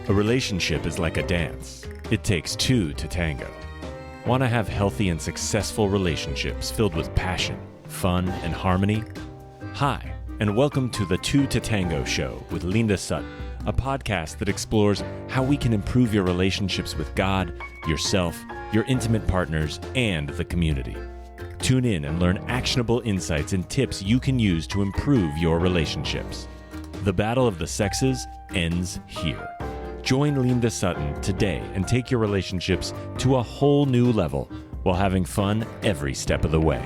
A relationship is like a dance. It takes two to tango. Want to have healthy and successful relationships filled with passion, fun, and harmony? Hi, and welcome to the Two to Tango Show with Linda Sutton, a podcast that explores how we can improve your relationships with God, yourself, your intimate partners, and the community. Tune in and learn actionable insights and tips you can use to improve your relationships. The battle of the sexes ends here. Join Linda Sutton today and take your relationships to a whole new level while having fun every step of the way.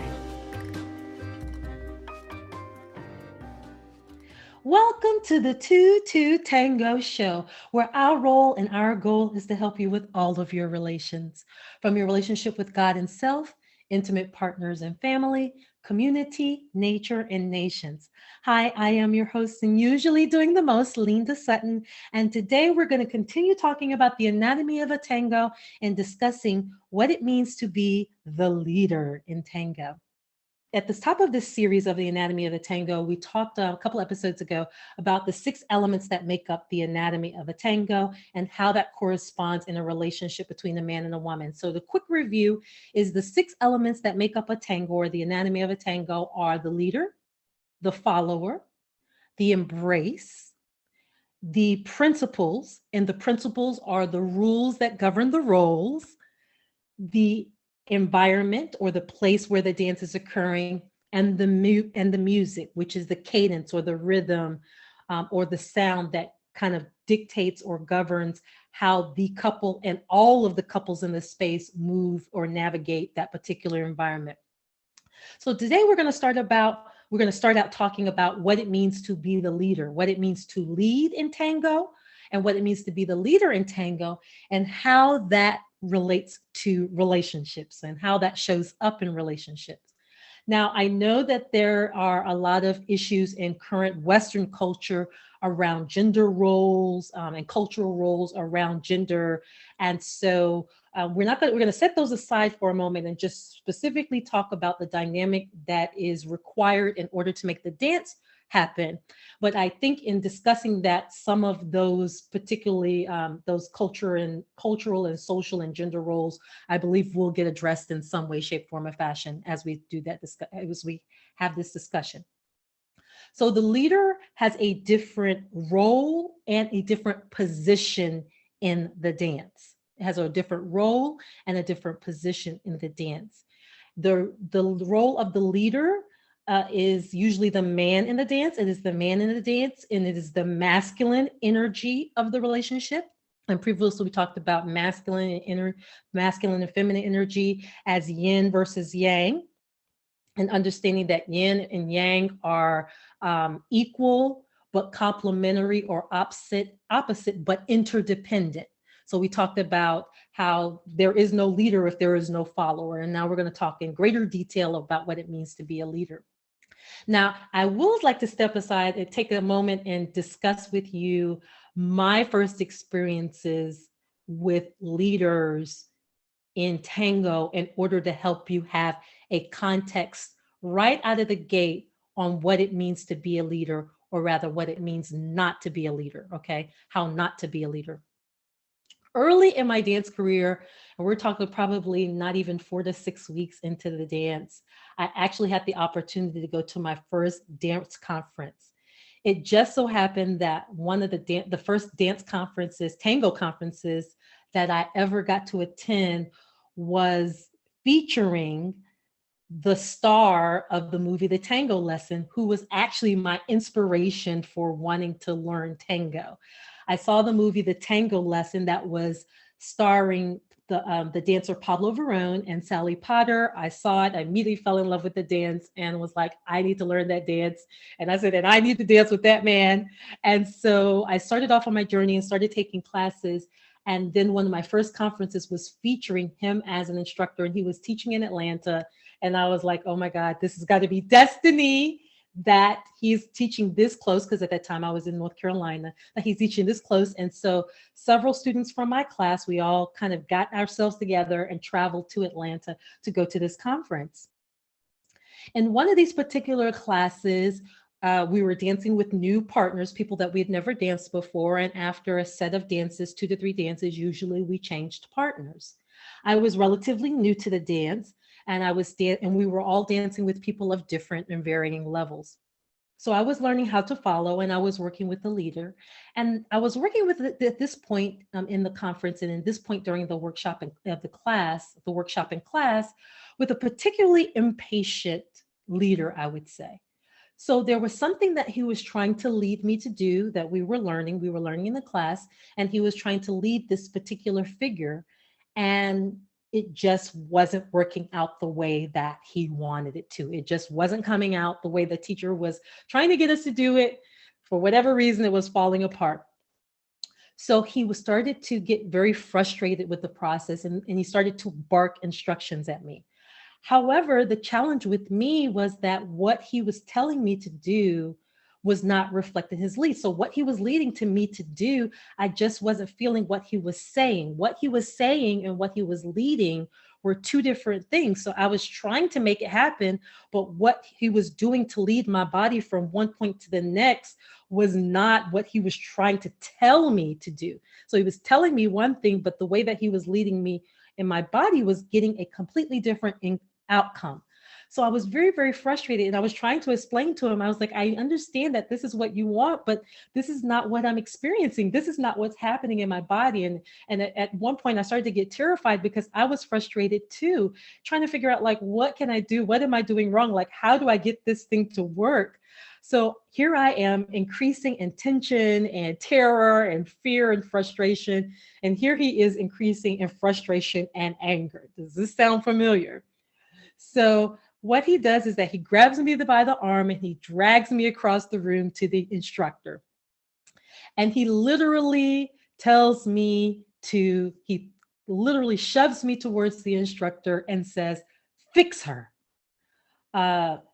Welcome to the Two to Tango Show, where our role and our goal is to help you with all of your relations, from your relationship with God and self, intimate partners and family, community, nature, and nations. Hi, I am your host and usually doing the most, Linda Sutton, and today we're going to continue talking about the anatomy of a tango and discussing what it means to be the leader in tango. At the top of this series of the anatomy of the tango, we talked a couple episodes ago about the 6 elements that make up the anatomy of a tango and how that corresponds in a relationship between a man and a woman. So the quick review is the 6 elements that make up a tango or the anatomy of a tango are the leader, the follower, the embrace, the principles, and the principles are the rules that govern the roles, the environment or the place where the dance is occurring, and the music, which is the cadence or the rhythm or the sound that kind of dictates or governs how the couple and all of the couples in the space move or navigate that particular environment. So today we're going to start out talking about what it means to be the leader, what it means to lead in tango, and what it means to be the leader in tango, and how that relates to relationships and how that shows up in relationships. Now, I know that there are a lot of issues in current Western culture around gender roles and cultural roles around gender. And so we're going to set those aside for a moment and just specifically talk about the dynamic that is required in order to make the dance happen. But I think in discussing that, some of those particularly those cultural and social and gender roles, I believe will get addressed in some way, shape, form, or fashion as we do that, as we have this discussion. So the leader has a different role and a different position in the dance. It has a different role and a different position in the dance. The role of the leader is usually the man in the dance. It is the man in the dance, and it is the masculine energy of the relationship. And previously, we talked about masculine and feminine energy as yin versus yang, and understanding that yin and yang are equal but complementary, or opposite but interdependent. So we talked about how there is no leader if there is no follower. And now we're going to talk in greater detail about what it means to be a leader. Now, I would like to step aside and take a moment and discuss with you my first experiences with leaders in tango in order to help you have a context right out of the gate on what it means to be a leader, or rather what it means not to be a leader, okay? How not to be a leader. Early in my dance career, and we're talking probably not even 4 to 6 weeks into the dance, I actually had the opportunity to go to my first dance conference. It just so happened that one of the first dance conferences, tango conferences, that I ever got to attend was featuring the star of the movie The Tango Lesson, who was actually my inspiration for wanting to learn tango. I saw the movie The Tango Lesson that was starring the dancer Pablo Verón and Sally Potter. I saw it, I immediately fell in love with the dance and was like, I need to learn that dance. And I said, and I need to dance with that man. And so I started off on my journey and started taking classes. And then one of my first conferences was featuring him as an instructor, and he was teaching in Atlanta. And I was like, oh my God, this has got to be destiny that he's teaching this close, because at that time I was in North Carolina, that he's teaching this close. And so several students from my class, we all kind of got ourselves together and traveled to Atlanta to go to this conference. In one of these particular classes, We were dancing with new partners, people that we had never danced before. And after a set of dances, 2 to 3 dances, usually we changed partners. I was relatively new to the dance, and and we were all dancing with people of different and varying levels. So I was learning how to follow, and I was working with the leader. And I was working with at this point in the conference, and in this point during the workshop of the workshop in class, with a particularly impatient leader, I would say. So there was something that he was trying to lead me to do that we were learning. We were learning in the class, and he was trying to lead this particular figure. And it just wasn't working out the way that he wanted it to. It just wasn't coming out the way the teacher was trying to get us to do it. For whatever reason, it was falling apart. So he was started to get very frustrated with the process, and he started to bark instructions at me. However, the challenge with me was that what he was telling me to do was not reflecting his lead. So what he was leading to me to do, I just wasn't feeling what he was saying. What he was saying and what he was leading were two different things. So I was trying to make it happen, but what he was doing to lead my body from one point to the next was not what he was trying to tell me to do. So he was telling me one thing, but the way that he was leading me in my body was getting a completely different outcome. So I was very, very frustrated. And I was trying to explain to him, I was like, I understand that this is what you want, but this is not what I'm experiencing. This is not what's happening in my body. And at one point I started to get terrified because I was frustrated too, trying to figure out like, what can I do? What am I doing wrong? Like, how do I get this thing to work? So here I am increasing in tension and terror and fear and frustration. And here he is increasing in frustration and anger. Does this sound familiar? So what he does is that he grabs me by the arm and he drags me across the room to the instructor. And he literally shoves me towards the instructor and says, fix her.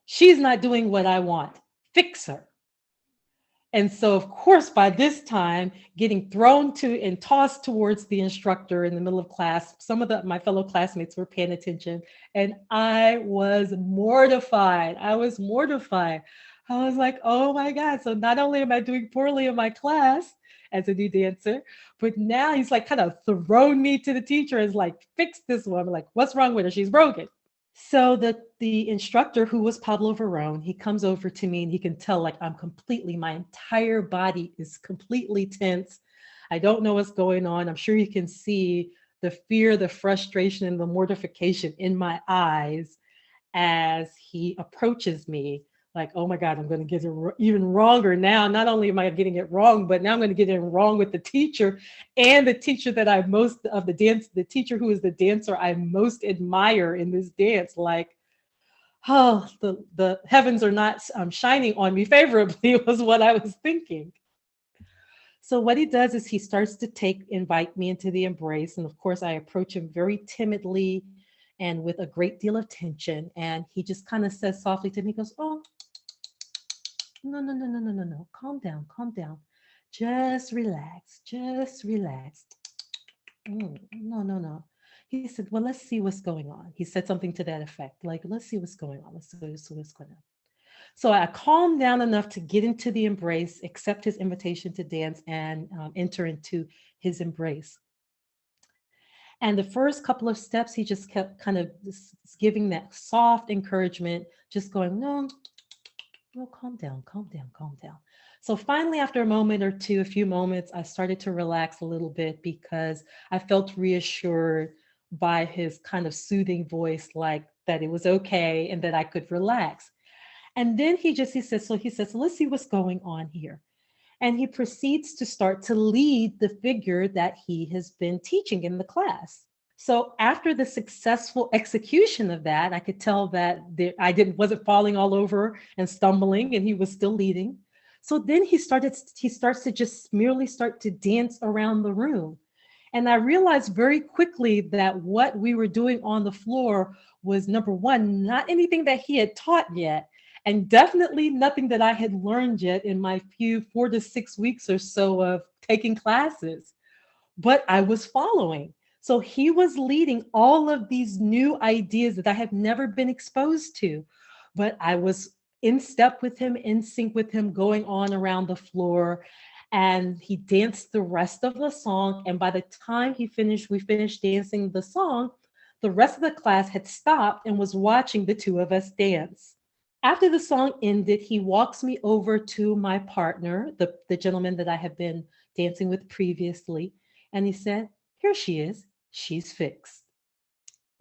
She's not doing what I want. Fix her. And so, of course, by this time, getting thrown to and tossed towards the instructor in the middle of class, some of my fellow classmates were paying attention, and I was mortified. I was mortified. I was like, oh my God. So not only am I doing poorly in my class as a new dancer, but now he's like kind of thrown me to the teacher and is like, fix this one. I'm like, what's wrong with her? She's broken. So the instructor, who was Pablo Verone, he comes over to me and he can tell like my entire body is completely tense. I don't know what's going on. I'm sure you can see the fear, the frustration, and the mortification in my eyes as he approaches me. Like, oh my God, I'm going to get it even wronger now. Not only am I getting it wrong, but now I'm going to get it wrong with the teacher and the teacher that the teacher who is the dancer I most admire in this dance. Like, oh, the heavens are not shining on me favorably was what I was thinking. So what he does is he starts to invite me into the embrace. And of course, I approach him very timidly and with a great deal of tension. And he just kind of says softly to me, he goes, oh, no. Calm down. Just relax. No. He said, well, let's see what's going on. He said something to that effect, like, let's see what's going on. Let's see what's going on. So I calmed down enough to get into the embrace, accept his invitation to dance, and enter into his embrace. And the first couple of steps, he just kept kind of giving that soft encouragement, just going, no, calm down. So finally, after a few moments, I started to relax a little bit because I felt reassured by his kind of soothing voice, like that it was okay and that I could relax. And then he says, let's see what's going on here. And he proceeds to start to lead the figure that he has been teaching in the class. So after the successful execution of that, I could tell that wasn't falling all over and stumbling, and he was still leading. So then he starts to just merely start to dance around the room. And I realized very quickly that what we were doing on the floor was, number one, not anything that he had taught yet, and definitely nothing that I had learned yet in my few 4 to 6 weeks or so of taking classes, but I was following. So he was leading all of these new ideas that I have never been exposed to, but I was in step with him, in sync with him, going on around the floor. And he danced the rest of the song. And by the time we finished dancing the song, the rest of the class had stopped and was watching the two of us dance. After the song ended, he walks me over to my partner, the gentleman that I had been dancing with previously, and he said, "Here she is. She's fixed."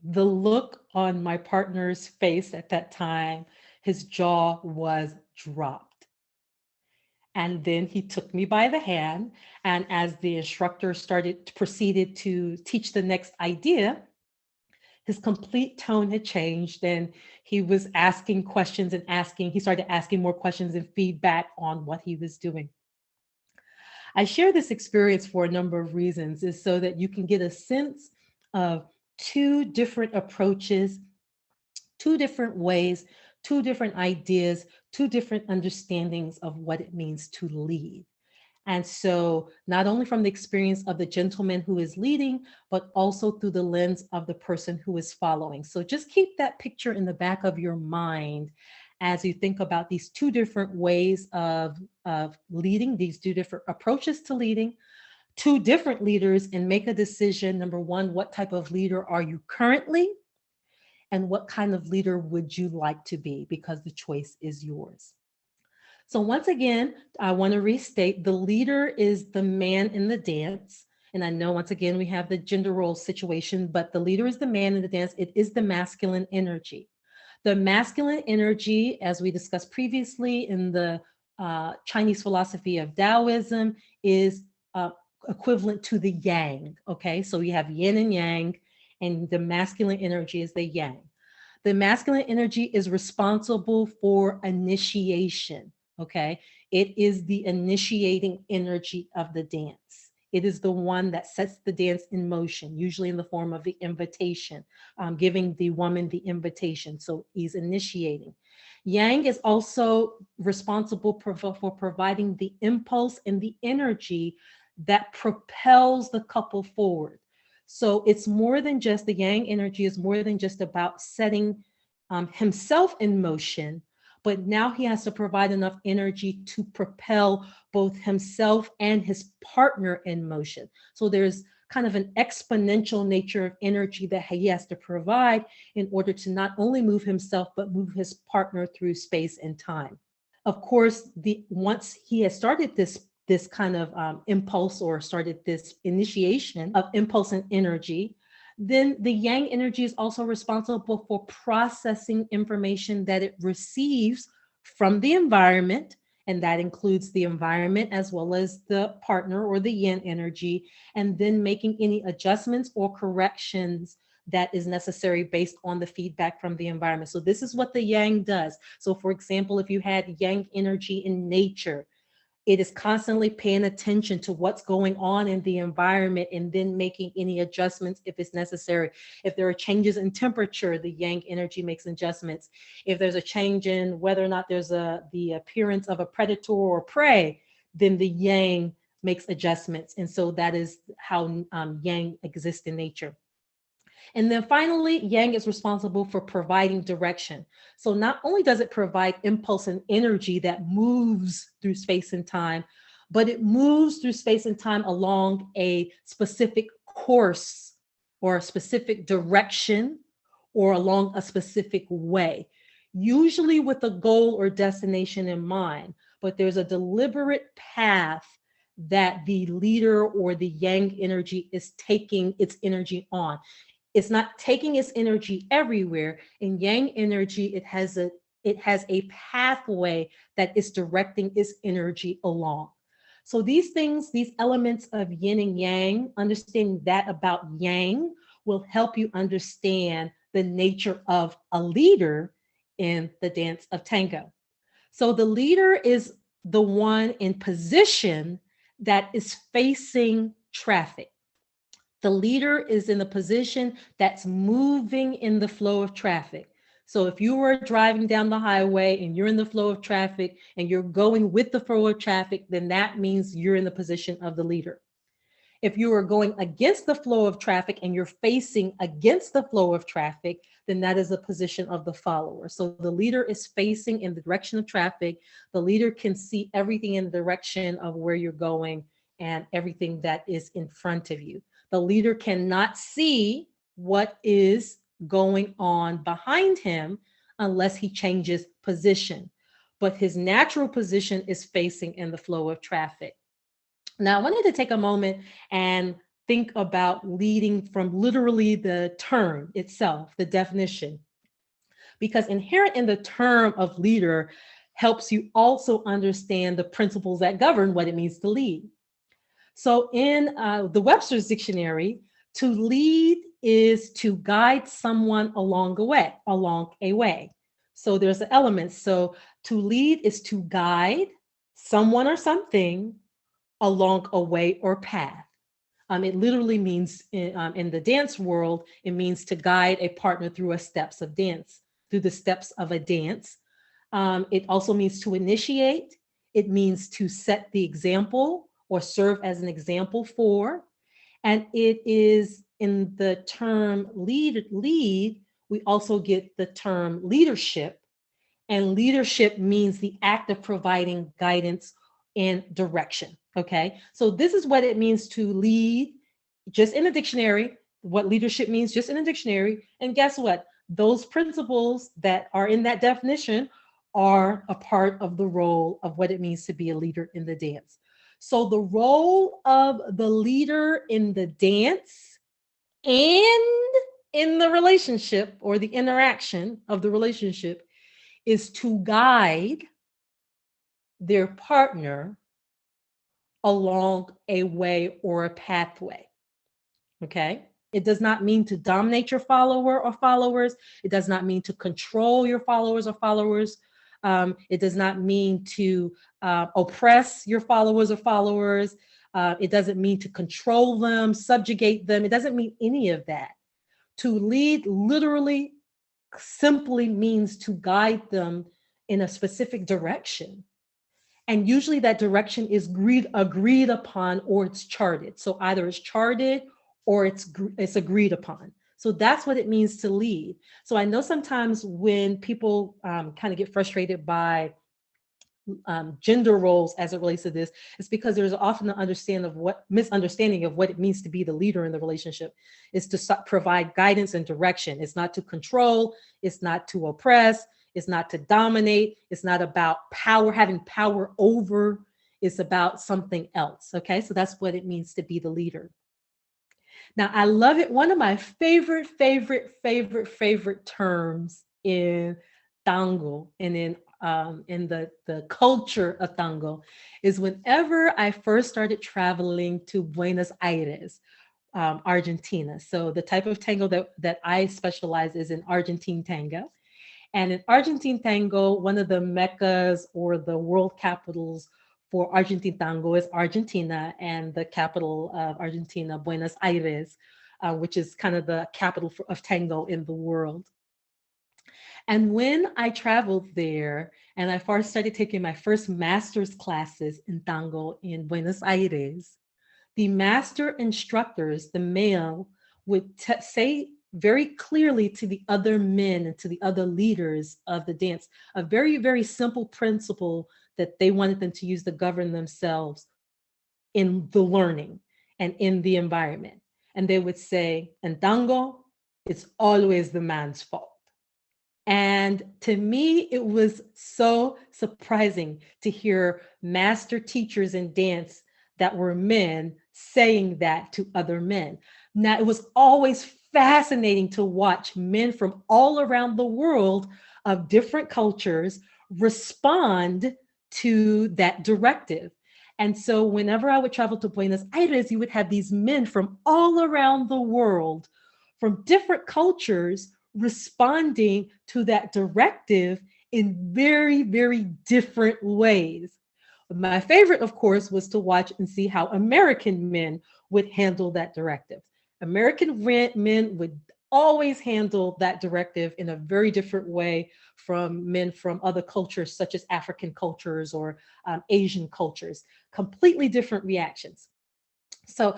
The look on my partner's face at that time, his jaw was dropped. And then he took me by the hand, and as the instructor proceeded to teach the next idea, his complete tone had changed, and he was asking questions and he started asking more questions and feedback on what he was doing. I share this experience for a number of reasons, is so that you can get a sense of two different approaches, two different ways, two different ideas, two different understandings of what it means to lead. And so, not only from the experience of the gentleman who is leading, but also through the lens of the person who is following. So, just keep that picture in the back of your mind as you think about these two different ways of leading, these two different approaches to leading, two different leaders, and make a decision. Number one, what type of leader are you currently? And what kind of leader would you like to be? Because the choice is yours. So once again, I want to restate, the leader is the man in the dance. And I know once again, we have the gender role situation, but the leader is the man in the dance. It is the masculine energy. The masculine energy, as we discussed previously in the Chinese philosophy of Taoism, is equivalent to the yang. Okay, so we have yin and yang, and the masculine energy is the yang. The masculine energy is responsible for initiation. Okay, it is the initiating energy of the dance. It is the one that sets the dance in motion, usually in the form of the invitation, giving the woman the invitation. So he's initiating. Yang is also responsible for providing the impulse and the energy that propels the couple forward. So it's more than just, the yang energy is more than just about setting himself in motion, but now he has to provide enough energy to propel both himself and his partner in motion. So there's kind of an exponential nature of energy that he has to provide in order to not only move himself, but move his partner through space and time. Of course, once he has started this kind of impulse, or started this initiation of impulse and energy, then the yang energy is also responsible for processing information that it receives from the environment. And that includes the environment as well as the partner, or the yin energy, and then making any adjustments or corrections that is necessary based on the feedback from the environment. So this is what the yang does. So for example, if you had yang energy in nature, it is constantly paying attention to what's going on in the environment and then making any adjustments if it's necessary. If there are changes in temperature, the yang energy makes adjustments. If there's a change in whether or not there's the appearance of a predator or prey, then the yang makes adjustments. And so that is how yang exists in nature. And then finally, yang is responsible for providing direction. So not only does it provide impulse and energy that moves through space and time, but it moves through space and time along a specific course, or a specific direction, or along a specific way, usually with a goal or destination in mind. But there's a deliberate path that the leader or the yang energy is taking its energy on. It's not taking its energy everywhere. In yang energy, it has a pathway that is directing its energy along. So these things, these elements of yin and yang, understanding that about yang will help you understand the nature of a leader in the dance of tango. So the leader is the one in position that is facing traffic. The leader is in the position that's moving in the flow of traffic. So if you were driving down the highway and you're in the flow of traffic and you're going with the flow of traffic, then that means you're in the position of the leader. If you are going against the flow of traffic and you're facing against the flow of traffic, then that is a position of the follower. So the leader is facing in the direction of traffic. The leader can see everything in the direction of where you're going and everything that is in front of you. The leader cannot see what is going on behind him unless he changes position. But his natural position is facing in the flow of traffic. Now, I wanted to take a moment and think about leading from literally the term itself, the definition, because inherent in the term of leader helps you also understand the principles that govern what it means to lead. So in the Webster's Dictionary, to lead is to guide someone along a way. So there's the elements. So to lead is to guide someone or something along a way or path. It literally means in the dance world, it means to guide a partner through the steps of a dance. It also means to initiate. It means to set the example or serve as an example for. And it is in the term lead, we also get the term leadership. And leadership means the act of providing guidance and direction. Okay, so this is what it means to lead, just in a dictionary, what leadership means just in a dictionary. And guess what? Those principles that are in that definition are a part of the role of what it means to be a leader in the dance. So the role of the leader in the dance and in the relationship, or the interaction of the relationship, is to guide their partner along a way or a pathway. Okay. It does not mean to dominate your follower or followers. It does not mean to control your followers or followers. It does not mean to oppress your followers or followers. It doesn't mean to control them, subjugate them. It doesn't mean any of that. To lead literally simply means to guide them in a specific direction. And usually that direction is agreed upon, or it's charted. So either it's charted or it's agreed upon. So that's what it means to lead. So I know sometimes when people kind of get frustrated by gender roles as it relates to this, it's because there's often an misunderstanding of what it means to be the leader in the relationship. Is to provide guidance and direction. It's not to control. It's not to oppress. It's not to dominate. It's not about power, having power over. It's about something else. Okay, so that's what it means to be the leader. Now, I love it. One of my favorite terms in Tango and in the culture of Tango is whenever I first started traveling to Buenos Aires, Argentina. So the type of tango that I specialize is in Argentine tango. And in Argentine tango, one of the meccas or the world capitals for Argentine tango is Argentina, and the capital of Argentina, Buenos Aires, which is kind of the capital of tango in the world. And when I traveled there and I first started taking my first master's classes in tango in Buenos Aires, the master instructors, the male, would say very clearly to the other men and to the other leaders of the dance, a very, very simple principle that they wanted them to use to govern themselves in the learning and in the environment. And they would say, in tango, it's always the man's fault. And to me, it was so surprising to hear master teachers in dance that were men saying that to other men. Now, it was always fascinating to watch men from all around the world of different cultures respond to that directive. And so whenever I would travel to Buenos Aires, you would have these men from all around the world, from different cultures, responding to that directive in very, very different ways. My favorite, of course, was to watch and see how American men would handle that directive. American men would always handle that directive in a very different way from men from other cultures, such as African cultures or Asian cultures. Completely different reactions. So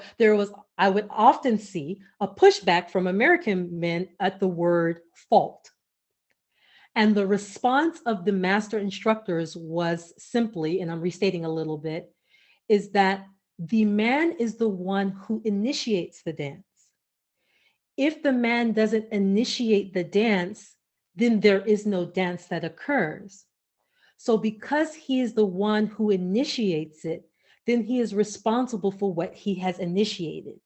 I would often see a pushback from American men at the word fault. And the response of the master instructors was simply, and I'm restating a little bit, is that the man is the one who initiates the dance. If the man doesn't initiate the dance, then there is no dance that occurs. So, because he is the one who initiates it, then he is responsible for what he has initiated.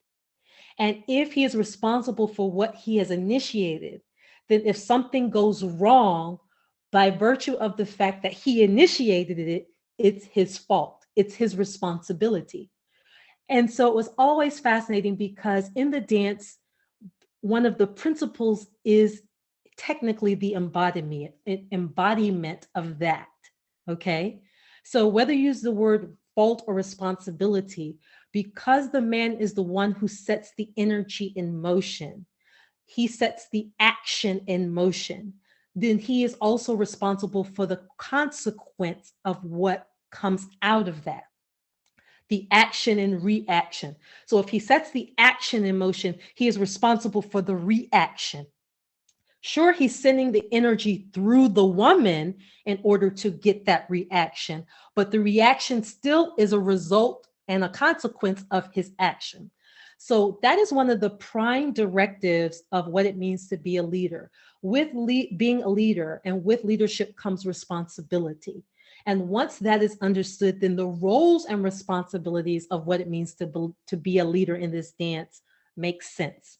And if he is responsible for what he has initiated, then if something goes wrong by virtue of the fact that he initiated it, it's his fault, it's his responsibility. And so it was always fascinating because in the dance, one of the principles is technically the embodiment of that. Okay. So whether you use the word fault or responsibility, because the man is the one who sets the energy in motion, he sets the action in motion, then he is also responsible for the consequence of what comes out of that, the action and reaction. So if he sets the action in motion, he is responsible for the reaction. Sure, he's sending the energy through the woman in order to get that reaction, but the reaction still is a result and a consequence of his action. So that is one of the prime directives of what it means to be a leader. With being a leader and with leadership comes responsibility. And once that is understood, then the roles and responsibilities of what it means to be a leader in this dance makes sense.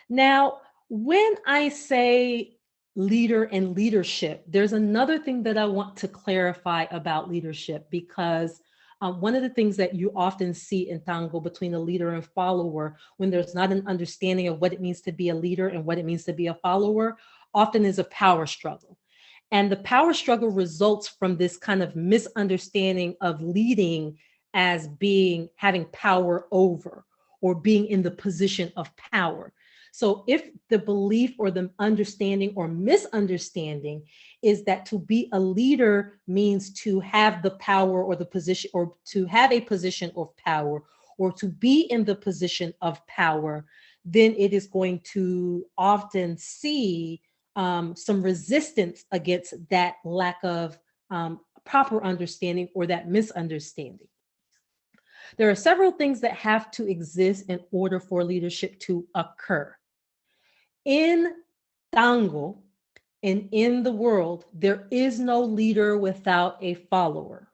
Now, when I say leader and leadership, there's another thing that I want to clarify about leadership because one of the things that you often see in Tango between a leader and follower, when there's not an understanding of what it means to be a leader and what it means to be a follower, often is a power struggle. And the power struggle results from this kind of misunderstanding of leading as being having power over or being in the position of power. So if the belief or the understanding or misunderstanding is that to be a leader means to have the power or the position or to have a position of power or to be in the position of power, then it is going to often see some resistance against that lack of proper understanding or that misunderstanding. There are several things that have to exist in order for leadership to occur. In Tango and in the world, there is no leader without a follower,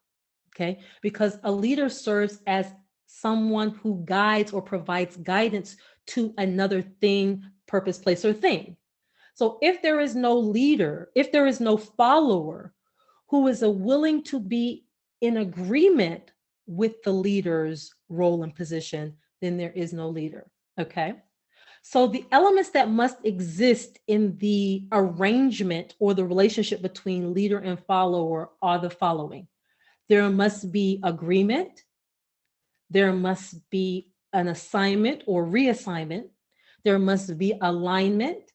okay? Because a leader serves as someone who guides or provides guidance to another thing, purpose, place, or thing. So if there is no leader, if there is no follower who is willing to be in agreement with the leader's role and position, then there is no leader, okay? So the elements that must exist in the arrangement or the relationship between leader and follower are the following. There must be agreement. There must be an assignment or reassignment. There must be alignment.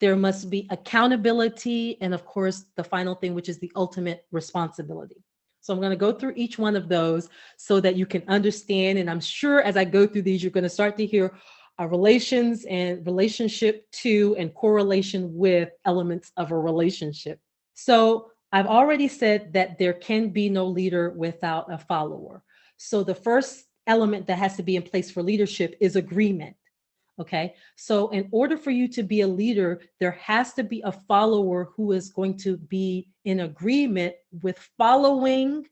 There must be accountability. And of course, the final thing, which is the ultimate responsibility. So I'm going to go through each one of those so that you can understand. And I'm sure as I go through these, you're going to start to hear relations and relationship to and correlation with elements of a relationship. So I've already said that there can be no leader without a follower. So the first element that has to be in place for leadership is agreement. Okay. So in order for you to be a leader, there has to be a follower who is going to be in agreement with following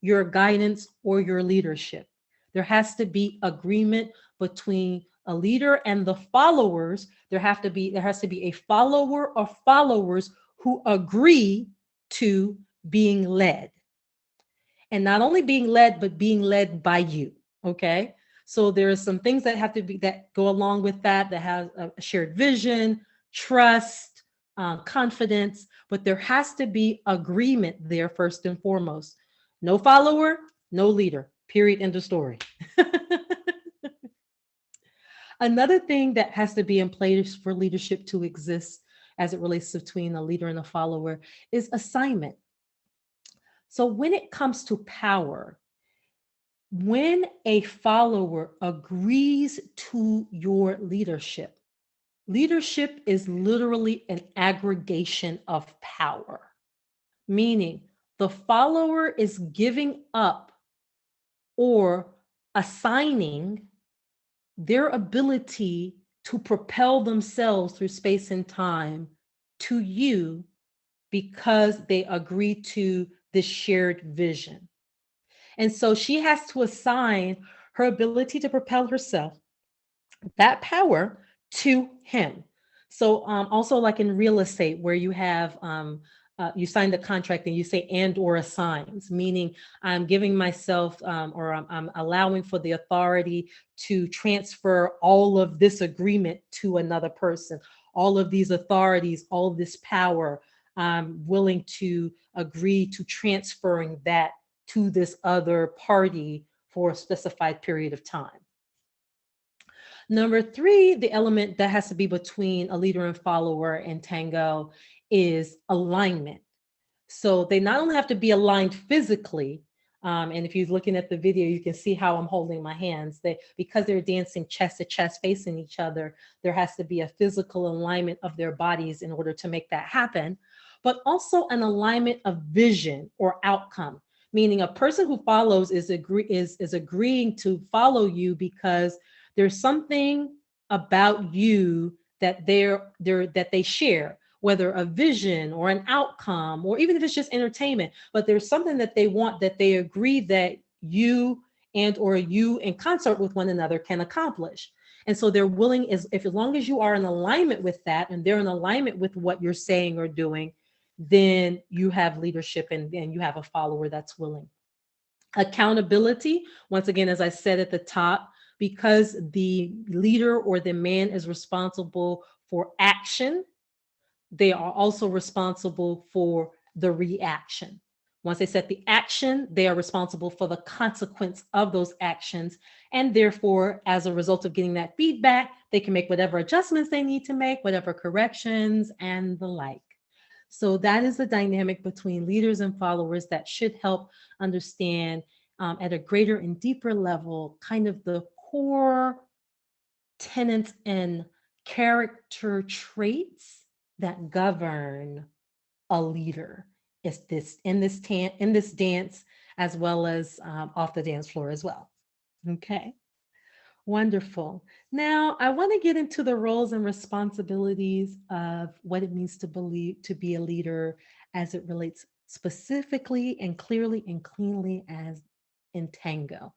your guidance or your leadership. There has to be agreement between a leader and the followers. There has to be a follower or followers who agree to being led. And not only being led, but being led by you. Okay. So there are some things that have to be that go along with that has a shared vision, trust, confidence, but there has to be agreement there first and foremost. No follower, no leader, period, end of story. Another thing that has to be in place for leadership to exist as it relates between a leader and a follower is assignment. So when it comes to power, When a follower agrees to your leadership, leadership is literally an aggregation of power, meaning the follower is giving up or assigning their ability to propel themselves through space and time to you because they agree to this shared vision. And so she has to assign her ability to propel herself, that power, to him. So also like in real estate where you have you sign the contract and you say and or assigns, meaning I'm giving myself or I'm allowing for the authority to transfer all of this agreement to another person, all of these authorities, all of this power. I'm willing to agree to transferring that to this other party for a specified period of time. Number three, the element that has to be between a leader and follower in Tango is alignment. So they not only have to be aligned physically, and if you're looking at the video, you can see how I'm holding my hands. Because they're dancing chest to chest facing each other, there has to be a physical alignment of their bodies in order to make that happen, but also an alignment of vision or outcome, meaning a person who follows is agreeing to follow you because there's something about you that that they share, whether a vision or an outcome, or even if it's just entertainment, but there's something that they want that they agree that you and or you in concert with one another can accomplish. And so they're willing, as long as you are in alignment with that and they're in alignment with what you're saying or doing, then you have leadership and you have a follower that's willing. Accountability, once again, as I said at the top, because the leader or the man is responsible for action, they are also responsible for the reaction. Once they set the action, they are responsible for the consequence of those actions. And therefore, as a result of getting that feedback, they can make whatever adjustments they need to make, whatever corrections and the like. So that is the dynamic between leaders and followers that should help understand at a greater and deeper level, kind of the core tenets and character traits that govern a leader. Is this in this dance as well as off the dance floor as well. Okay. Wonderful. Now, I want to get into the roles and responsibilities of what it means to be a leader as it relates specifically and clearly and cleanly as in Tango.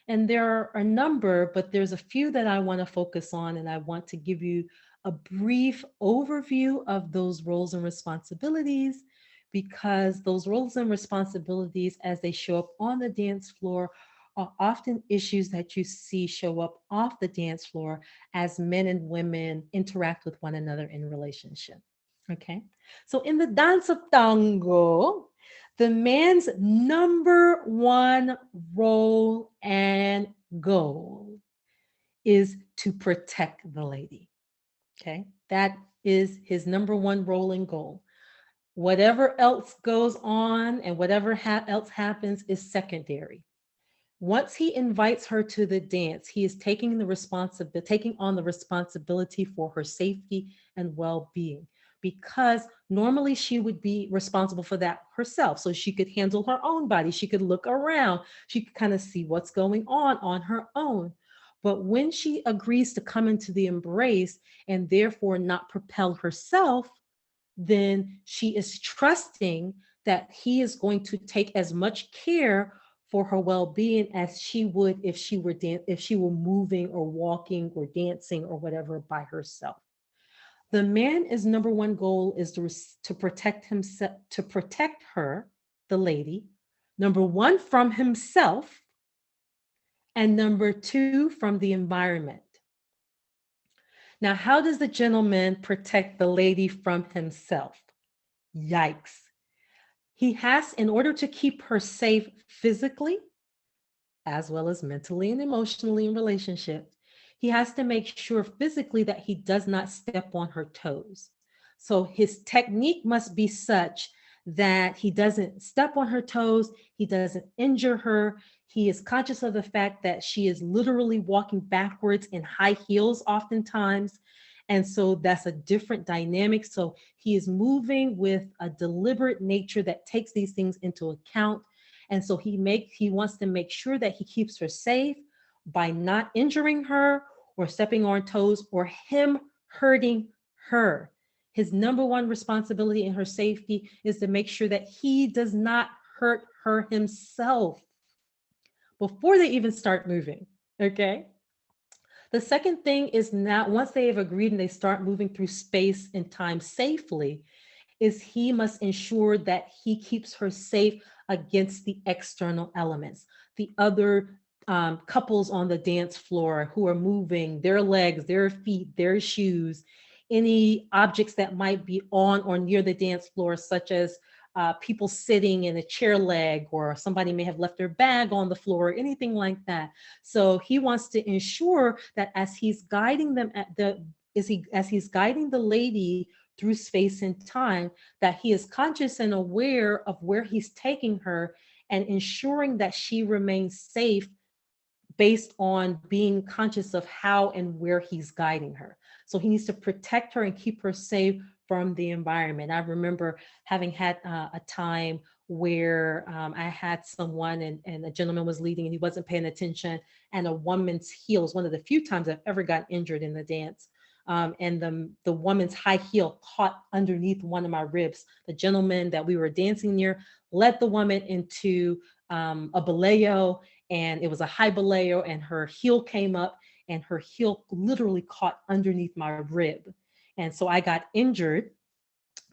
And there are a number, but there's a few that I want to focus on, and I want to give you a brief overview of those roles and responsibilities because those roles and responsibilities as they show up on the dance floor are often issues that you see show up off the dance floor as men and women interact with one another in relationship. Okay. So in the dance of tango, the man's number one role and goal is to protect the lady. Okay. That is his number one role and goal. Whatever else goes on and whatever else happens is secondary. Once he invites her to the dance, he is taking on the responsibility for her safety and well-being, because normally she would be responsible for that herself. So she could handle her own body. She could look around. She could kind of see what's going on her own. But when she agrees to come into the embrace and therefore not propel herself, then she is trusting that he is going to take as much care for her well-being as she would if she were moving or walking or dancing or whatever by herself. The man's number one goal is to protect himself, to protect her, the lady, number one, from himself, and number two, from the environment. Now, how does the gentleman protect the lady from himself? Yikes. He has, in order to keep her safe physically, as well as mentally and emotionally in relationships, he has to make sure physically that he does not step on her toes. So his technique must be such that he doesn't step on her toes, he doesn't injure her. He is conscious of the fact that she is literally walking backwards in high heels oftentimes. And so that's a different dynamic. So he is moving with a deliberate nature that takes these things into account. And so he wants to make sure that he keeps her safe by not injuring her or stepping on toes or him hurting her. His number one responsibility in her safety is to make sure that he does not hurt her himself before they even start moving. Okay. The second thing is, now once they have agreed and they start moving through space and time safely, is he must ensure that he keeps her safe against the external elements, the other couples on the dance floor who are moving their legs, their feet, their shoes, any objects that might be on or near the dance floor, such as people sitting in a chair leg, or somebody may have left their bag on the floor, anything like that. So he wants to ensure that as he's guiding them as he's guiding the lady through space and time, that he is conscious and aware of where he's taking her and ensuring that she remains safe based on being conscious of how and where he's guiding her. So he needs to protect her and keep her safe from the environment. I remember having had a time where I had someone and a gentleman was leading and he wasn't paying attention, and a woman's heels, one of the few times I've ever got injured in the dance. And the woman's high heel caught underneath one of my ribs. The gentleman that we were dancing near led the woman into a baleo, and it was a high baleo, and her heel came up and her heel literally caught underneath my rib. And so I got injured.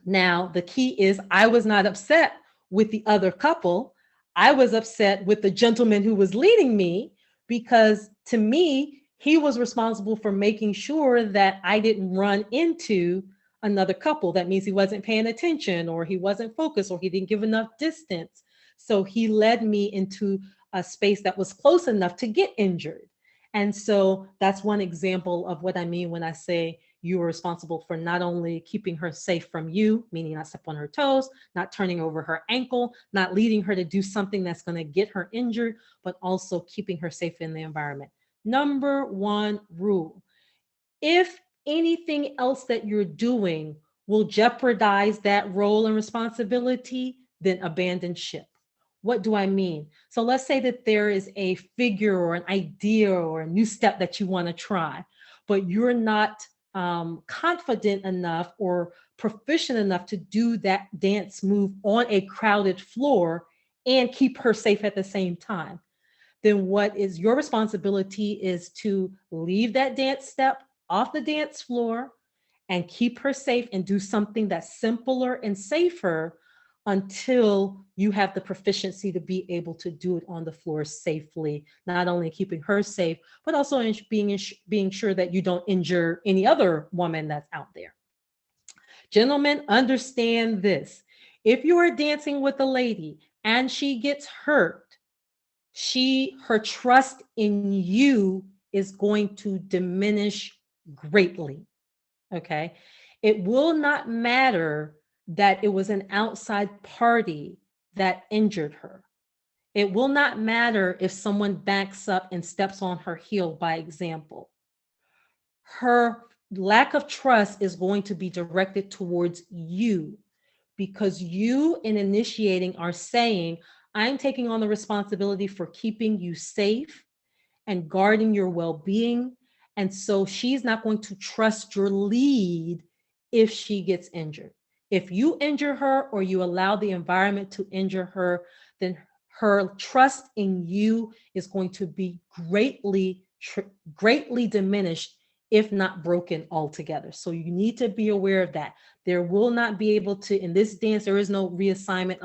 Now, the key is I was not upset with the other couple. I was upset with the gentleman who was leading me, because to me, he was responsible for making sure that I didn't run into another couple. That means he wasn't paying attention, or he wasn't focused, or he didn't give enough distance. So he led me into a space that was close enough to get injured. And so that's one example of what I mean when I say you are responsible for not only keeping her safe from you, meaning not step on her toes, not turning over her ankle, not leading her to do something that's going to get her injured, but also keeping her safe in the environment. Number one rule: if anything else that you're doing will jeopardize that role and responsibility, then abandon ship. What do I mean? So let's say that there is a figure or an idea or a new step that you want to try, but you're not confident enough or proficient enough to do that dance move on a crowded floor and keep her safe at the same time. Then what is your responsibility is to leave that dance step off the dance floor and keep her safe and do something that's simpler and safer until you have the proficiency to be able to do it on the floor safely, not only keeping her safe, but also being sure that you don't injure any other woman that's out there. Gentlemen, understand this. If you are dancing with a lady and she gets hurt, her trust in you is going to diminish greatly. Okay. It will not matter that it was an outside party that injured her. It will not matter if someone backs up and steps on her heel, by example. Her lack of trust is going to be directed towards you, because you, in initiating, are saying, I'm taking on the responsibility for keeping you safe and guarding your well-being. And so she's not going to trust your lead if she gets injured. If you injure her or you allow the environment to injure her, then her trust in you is going to be greatly diminished, if not broken altogether. So you need to be aware of that. There will not be able to, in this dance, there is no reassignment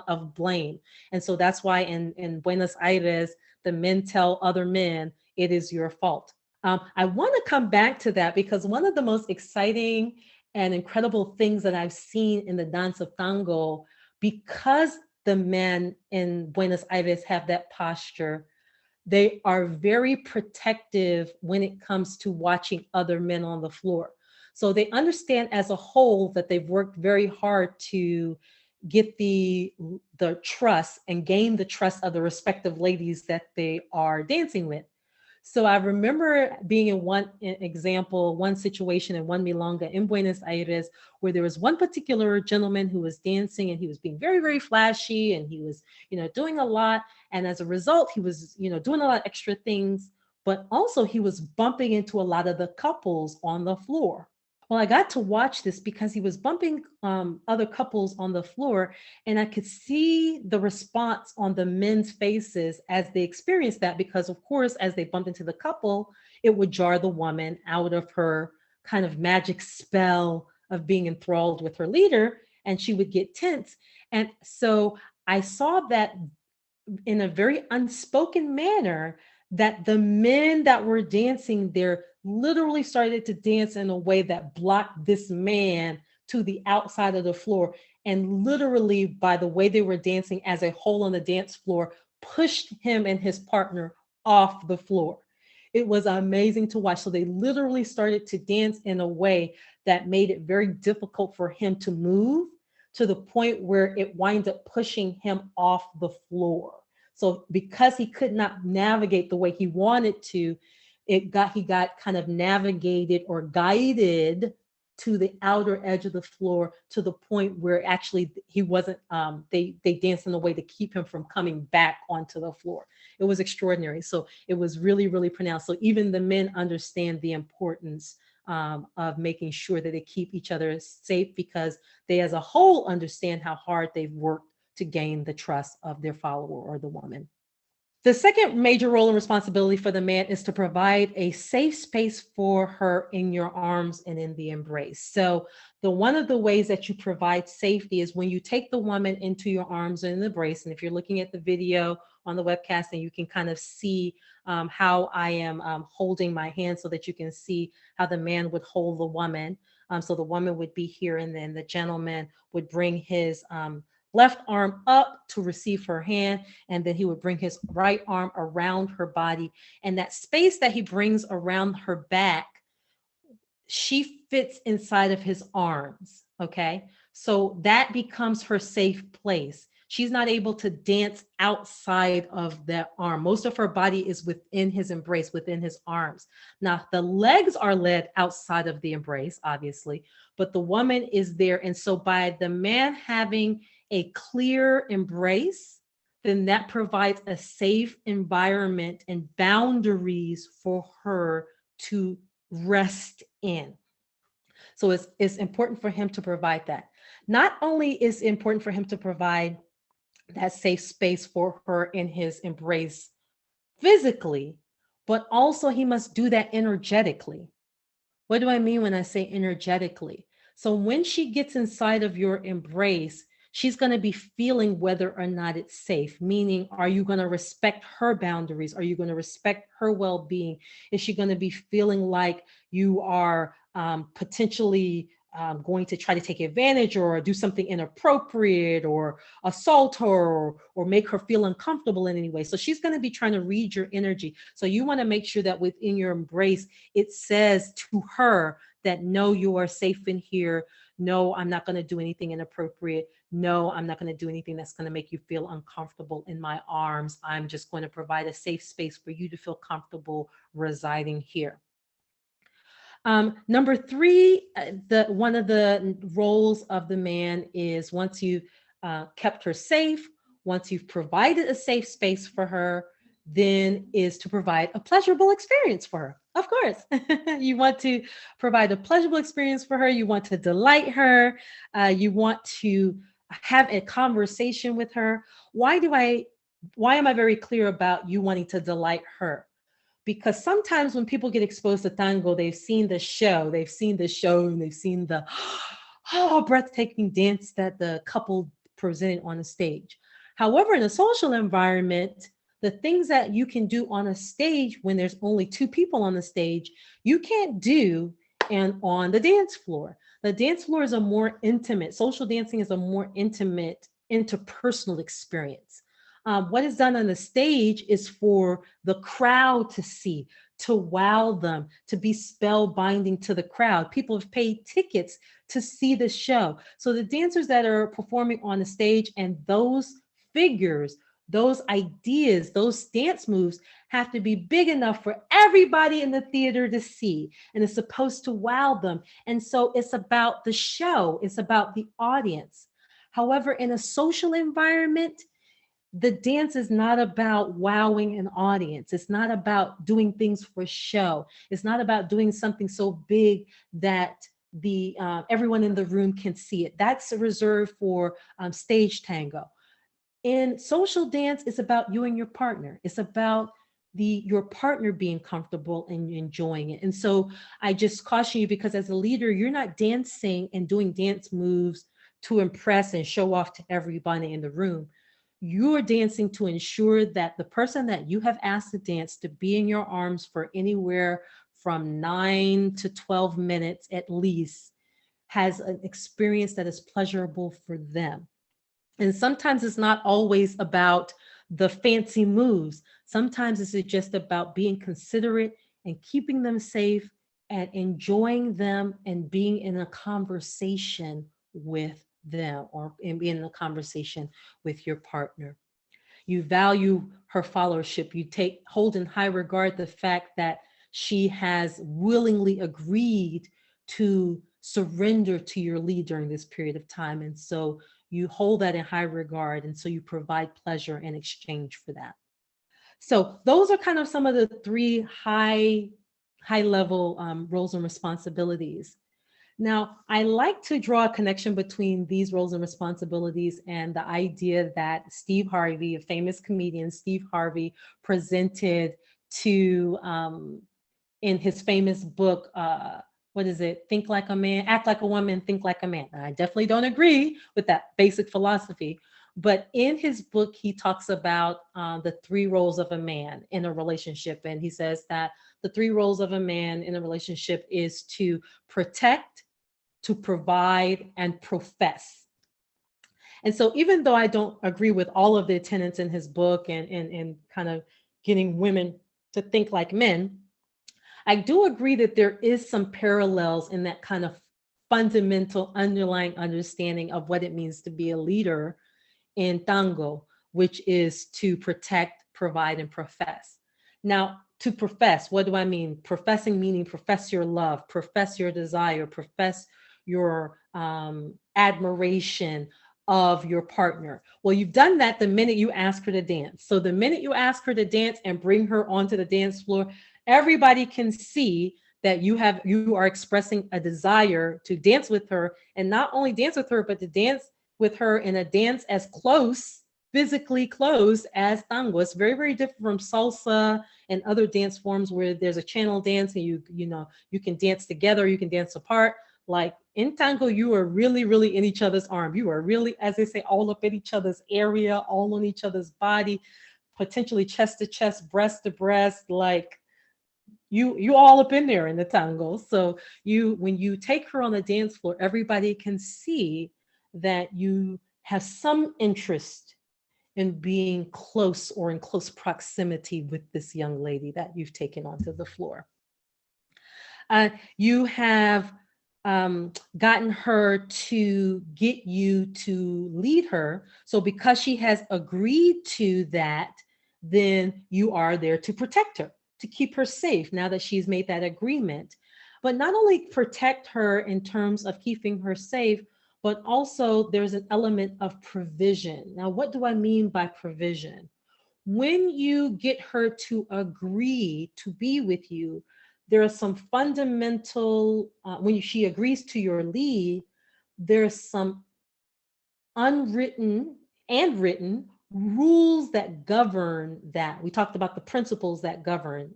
of blame. And so that's why in Buenos Aires, the men tell other men, it is your fault. I want to come back to that, because one of the most exciting and incredible things that I've seen in the dance of tango, because the men in Buenos Aires have that posture, they are very protective when it comes to watching other men on the floor. So they understand as a whole that they've worked very hard to get the trust and gain the trust of the respective ladies that they are dancing with. So I remember being in one example, one situation in one milonga in Buenos Aires, where there was one particular gentleman who was dancing and he was being very, very flashy and he was, doing a lot. And as a result, he was, doing a lot of extra things, but also he was bumping into a lot of the couples on the floor. Well, I got to watch this because he was bumping other couples on the floor, and I could see the response on the men's faces as they experienced that. Because, of course, as they bumped into the couple, it would jar the woman out of her kind of magic spell of being enthralled with her leader, and she would get tense. And so I saw that in a very unspoken manner, that the men that were dancing there literally started to dance in a way that blocked this man to the outside of the floor. And literally, by the way they were dancing as a whole on the dance floor, pushed him and his partner off the floor. It was amazing to watch. So they literally started to dance in a way that made it very difficult for him to move, to the point where it winds up pushing him off the floor. So because he could not navigate the way he wanted to, he got kind of navigated or guided to the outer edge of the floor, to the point where actually he wasn't, they danced in a way to keep him from coming back onto the floor. It was extraordinary. So it was really, really pronounced. So even the men understand the importance of making sure that they keep each other safe, because they as a whole understand how hard they've worked to gain the trust of their follower or the woman. The second major role and responsibility for the man is to provide a safe space for her in your arms and in the embrace. So one of the ways that you provide safety is when you take the woman into your arms and embrace. And if you're looking at the video on the webcast, and you can kind of see how I am holding my hand, so that you can see how the man would hold the woman. So the woman would be here, and then the gentleman would bring his left arm up to receive her hand, and then he would bring his right arm around her body. And that space that he brings around her back, she fits inside of his arms. Okay. So that becomes her safe place. She's not able to dance outside of that arm. Most of her body is within his embrace, within his arms. Now, the legs are led outside of the embrace, obviously, but the woman is there. And so by the man having a clear embrace, then that provides a safe environment and boundaries for her to rest in. So it's important for him to provide that. Not only is it important for him to provide that safe space for her in his embrace physically, but also he must do that energetically. What do I mean when I say energetically? So when she gets inside of your embrace, she's going to be feeling whether or not it's safe, meaning, are you going to respect her boundaries? Are you going to respect her well-being? Is she going to be feeling like you are potentially going to try to take advantage or do something inappropriate or assault her or make her feel uncomfortable in any way? So she's going to be trying to read your energy. So you want to make sure that within your embrace, it says to her that, no, you are safe in here. No, I'm not going to do anything inappropriate. No, I'm not going to do anything that's going to make you feel uncomfortable in my arms. I'm just going to provide a safe space for you to feel comfortable residing here. Number three, one of the roles of the man is, once you've kept her safe, once you've provided a safe space for her, then is to provide a pleasurable experience for her. Of course, you want to provide a pleasurable experience for her. You want to delight her. You want to have a conversation with her. Why am I very clear about you wanting to delight her? Because sometimes when people get exposed to tango, they've seen the show, and they've seen the breathtaking dance that the couple presented on the stage. However, in a social environment, the things that you can do on a stage when there's only two people on the stage, you can't do and on the dance floor. The dance floor is a more intimate, social dancing is a more intimate, interpersonal experience. What is done on the stage is for the crowd to see, to wow them, to be spellbinding to the crowd. People have paid tickets to see the show. So the dancers that are performing on the stage and those figures, those ideas, those dance moves have to be big enough for everybody in the theater to see. And it's supposed to wow them. And so it's about the show, it's about the audience. However, in a social environment, the dance is not about wowing an audience. It's not about doing things for show. It's not about doing something so big that the everyone in the room can see it. That's reserved for stage tango. In social dance, it's about you and your partner. It's about your partner being comfortable and enjoying it. And so I just caution you, because as a leader, you're not dancing and doing dance moves to impress and show off to everybody in the room. You're dancing to ensure that the person that you have asked to dance to be in your arms for anywhere from 9 to 12 minutes at least has an experience that is pleasurable for them. And sometimes it's not always about the fancy moves. Sometimes it's just about being considerate and keeping them safe and enjoying them and being in a conversation with them, or in being in a conversation with your partner. You value her followership. You hold in high regard the fact that she has willingly agreed to surrender to your lead during this period of time. And so you hold that in high regard. And so you provide pleasure in exchange for that. So those are kind of some of the three high level roles and responsibilities. Now, I like to draw a connection between these roles and responsibilities and the idea that Steve Harvey, a famous comedian, Steve Harvey, presented to in his famous book, what is it? Think Like a Man, Act Like a Woman, Think Like a Man. And I definitely don't agree with that basic philosophy. But in his book, he talks about the three roles of a man in a relationship. And he says that the three roles of a man in a relationship is to protect, to provide, and profess. And so even though I don't agree with all of the tenets in his book and kind of getting women to think like men, I do agree that there is some parallels in that kind of fundamental underlying understanding of what it means to be a leader in Tango, which is to protect, provide, and profess. Now, to profess, what do I mean? Professing meaning profess your love, profess your desire, profess your admiration of your partner. Well, you've done that the minute you ask her to dance. So the minute you ask her to dance and bring her onto the dance floor, everybody can see that you are expressing a desire to dance with her, and not only dance with her, but to dance with her in a dance as close, physically close as tango. It's very, very different from salsa and other dance forms where there's a channel dance and you can dance together, you can dance apart. Like in tango, you are really, really in each other's arm. You are really, as they say, all up in each other's area, all on each other's body, potentially chest to chest, breast to breast, like you all up in there in the tango. So when you take her on the dance floor, everybody can see that you have some interest in being close or in close proximity with this young lady that you've taken onto the floor. You have gotten her to get you to lead her. So because she has agreed to that, then you are there to protect her, to keep her safe now that she's made that agreement. But not only protect her in terms of keeping her safe, but also there's an element of provision. Now, what do I mean by provision? When you get her to agree to be with you, there are some fundamental, when she agrees to your lead, there's some unwritten and written rules that govern that. We talked about the principles that govern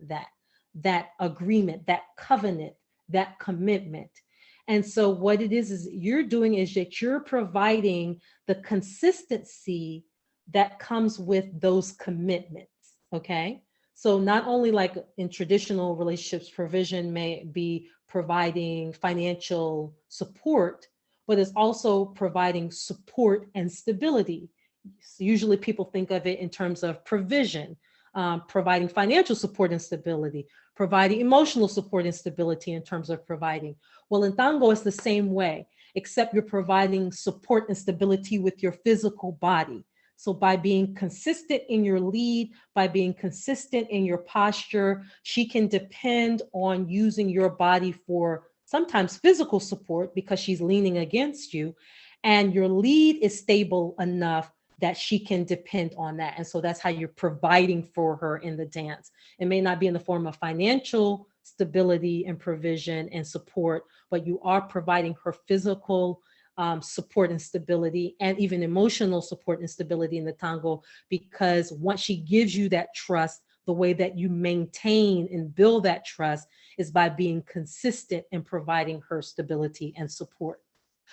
that agreement, that covenant, that commitment. And so what it is you're doing is that you're providing the consistency that comes with those commitments, okay? So not only like in traditional relationships, provision may be providing financial support, but it's also providing support and stability. So usually people think of it in terms of provision, providing financial support and stability, providing emotional support and stability in terms of providing. Well, in Tango, it's the same way, except you're providing support and stability with your physical body. So by being consistent in your lead, by being consistent in your posture, she can depend on using your body for sometimes physical support because she's leaning against you. And your lead is stable enough that she can depend on that. And so that's how you're providing for her in the dance. It may not be in the form of financial stability and provision and support, but you are providing her physical support and stability, and even emotional support and stability in the Tango, because once she gives you that trust, the way that you maintain and build that trust is by being consistent in providing her stability and support.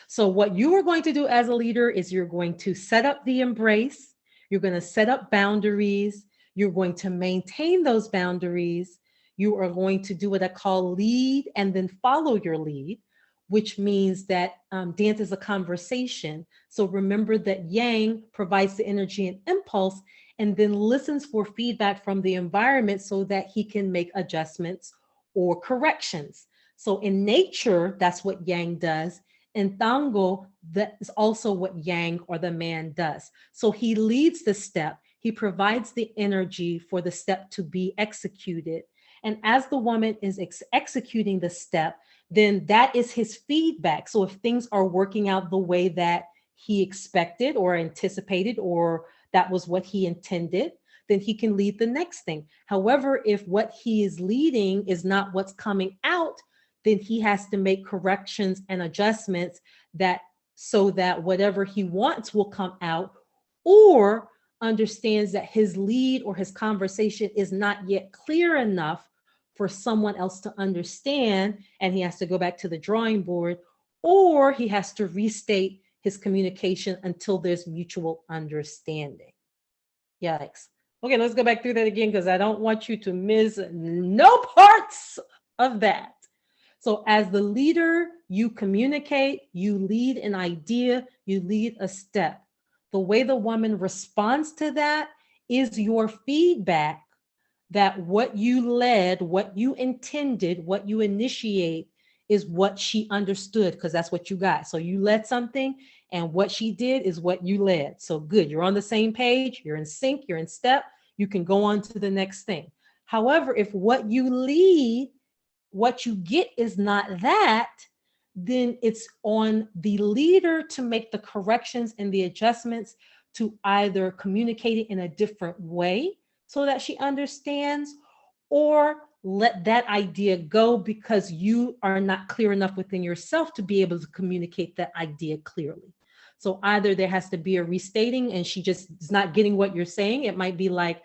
So what you are going to do as a leader is you're going to set up the embrace, you're going to set up boundaries, you're going to maintain those boundaries, you are going to do what I call lead and then follow your lead, which means that dance is a conversation. So remember that Yang provides the energy and impulse and then listens for feedback from the environment so that he can make adjustments or corrections. So in nature, that's what Yang does. In Tango, that is also what Yang or the man does. So he leads the step, he provides the energy for the step to be executed. And as the woman is executing the step, then that is his feedback. So if things are working out the way that he expected or anticipated, or that was what he intended, then he can lead the next thing. However, if what he is leading is not what's coming out, then he has to make corrections and adjustments that so that whatever he wants will come out, or understands that his lead or his conversation is not yet clear enough for someone else to understand, and he has to go back to the drawing board, or he has to restate his communication until there's mutual understanding. Yikes. Okay, let's go back through that again because I don't want you to miss no parts of that. So as the leader, you communicate, you lead an idea, you lead a step. The way the woman responds to that is your feedback that what you led, what you intended, what you initiate is what she understood, because that's what you got. So you led something and what she did is what you led. So good, you're on the same page, you're in sync, you're in step, you can go on to the next thing. However, if what you lead, what you get is not that, then it's on the leader to make the corrections and the adjustments to either communicate it in a different way so that she understands, or let that idea go because you are not clear enough within yourself to be able to communicate that idea clearly. So either there has to be a restating and she just is not getting what you're saying. It might be like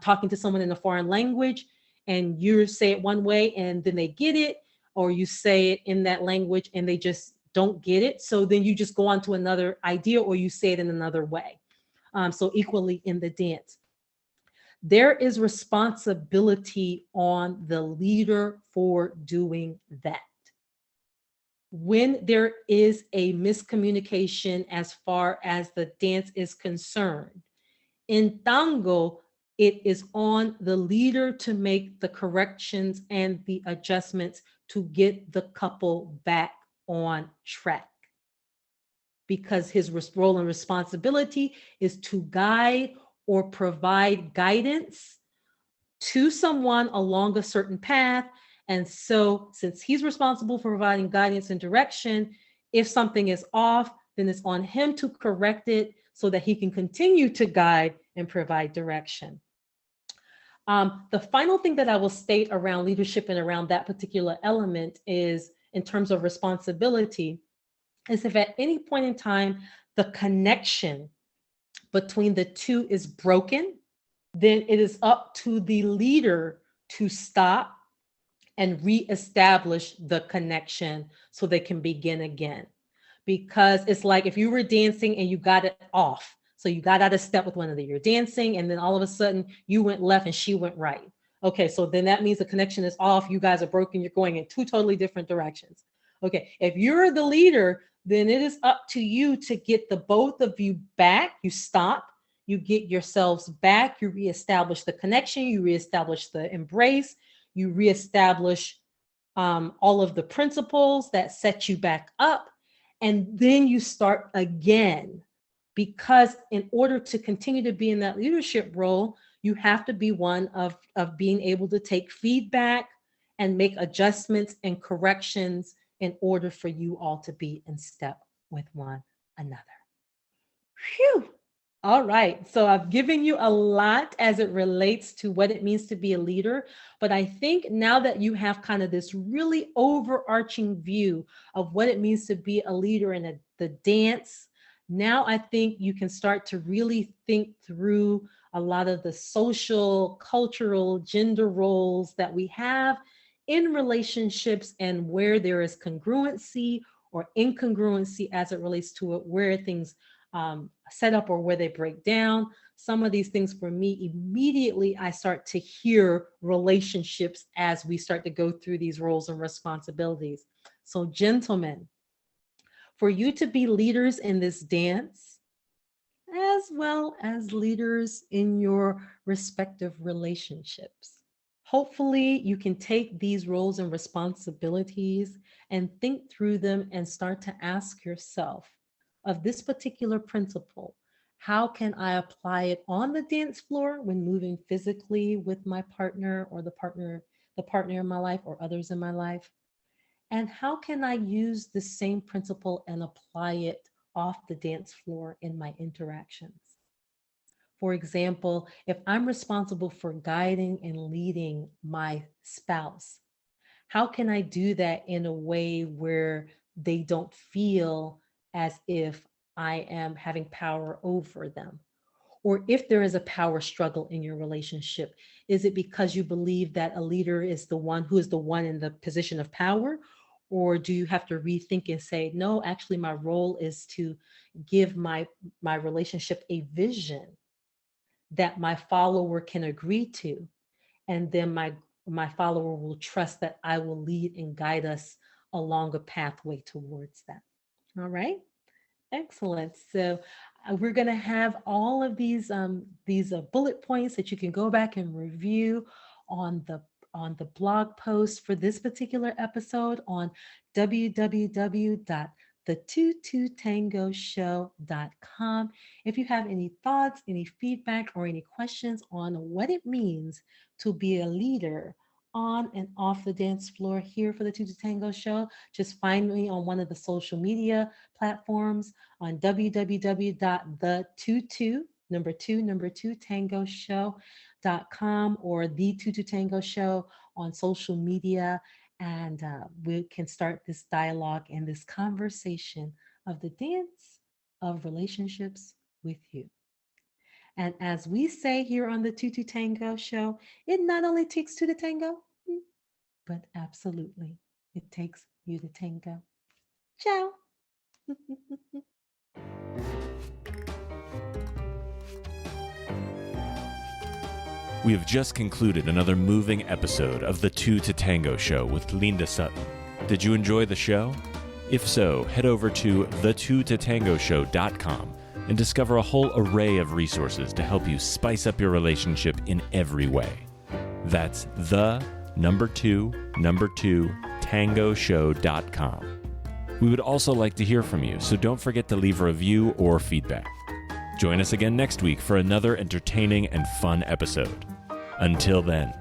talking to someone in a foreign language and you say it one way and then they get it, or you say it in that language and they just don't get it. So then you just go on to another idea or you say it in another way. So equally in the dance. There is responsibility on the leader for doing that. When there is a miscommunication as far as the dance is concerned, in Tango, it is on the leader to make the corrections and the adjustments to get the couple back on track. Because his role and responsibility is to guide or provide guidance to someone along a certain path. And so since he's responsible for providing guidance and direction, if something is off, then it's on him to correct it so that he can continue to guide and provide direction. The final thing that I will state around leadership and around that particular element is, in terms of responsibility, is if at any point in time the connection between the two is broken, then it is up to the leader to stop and reestablish the connection so they can begin again. Because it's like if you were dancing and you got it off. So you got out of step with one another. You're dancing and then all of a sudden you went left and she went right. Okay, so then that means the connection is off. You guys are broken. You're going in two totally different directions. Okay, if you're the leader, then it is up to you to get the both of you back. You stop, you get yourselves back, you reestablish the connection, you reestablish the embrace, you reestablish all of the principles that set you back up, and then you start again. Because in order to continue to be in that leadership role, you have to be one of being able to take feedback and make adjustments and corrections in order for you all to be in step with one another. Phew. All right. So I've given you a lot as it relates to what it means to be a leader. But I think now that you have kind of this really overarching view of what it means to be a leader in the dance, now I think you can start to really think through a lot of the social, cultural, gender roles that we have in relationships, and where there is congruency or incongruency as it relates to it, where things set up or where they break down. Some of these things for me, immediately I start to hear relationships as we start to go through these roles and responsibilities. So gentlemen, for you to be leaders in this dance, as well as leaders in your respective relationships, hopefully you can take these roles and responsibilities and think through them and start to ask yourself, of this particular principle, how can I apply it on the dance floor when moving physically with my partner, or the partner in my life, or others in my life? And how can I use the same principle and apply it off the dance floor in my interactions? For example, if I'm responsible for guiding and leading my spouse, how can I do that in a way where they don't feel as if I am having power over them? Or if there is a power struggle in your relationship, is it because you believe that a leader is the one who is the one in the position of power? Or do you have to rethink and say, no, actually my role is to give my relationship a vision that my follower can agree to, and then my follower will trust that I will lead and guide us along a pathway towards that. All right. Excellent. So we're going to have all of these bullet points that you can go back and review on the blog post for this particular episode on www.the22tangoshow.com. If you have any thoughts, any feedback, or any questions on what it means to be a leader on and off the dance floor here for the 22 Tango Show, just find me on one of the social media platforms on www.the22tangoshow.com or the 22 Tango Show on social media, and we can start this dialogue and this conversation of the dance of relationships with you. And as we say here on the 22 Tango Show, it not only takes two to tango, but absolutely, it takes you to tango. Ciao. We have just concluded another moving episode of the 2 to Tango Show with Linda Sutton. Did you enjoy the show? If so, head over to the2totangoshow.com and discover a whole array of resources to help you spice up your relationship in every way. That's tangoshow.com. We would also like to hear from you, so don't forget to leave a review or feedback. Join us again next week for another entertaining and fun episode. Until then.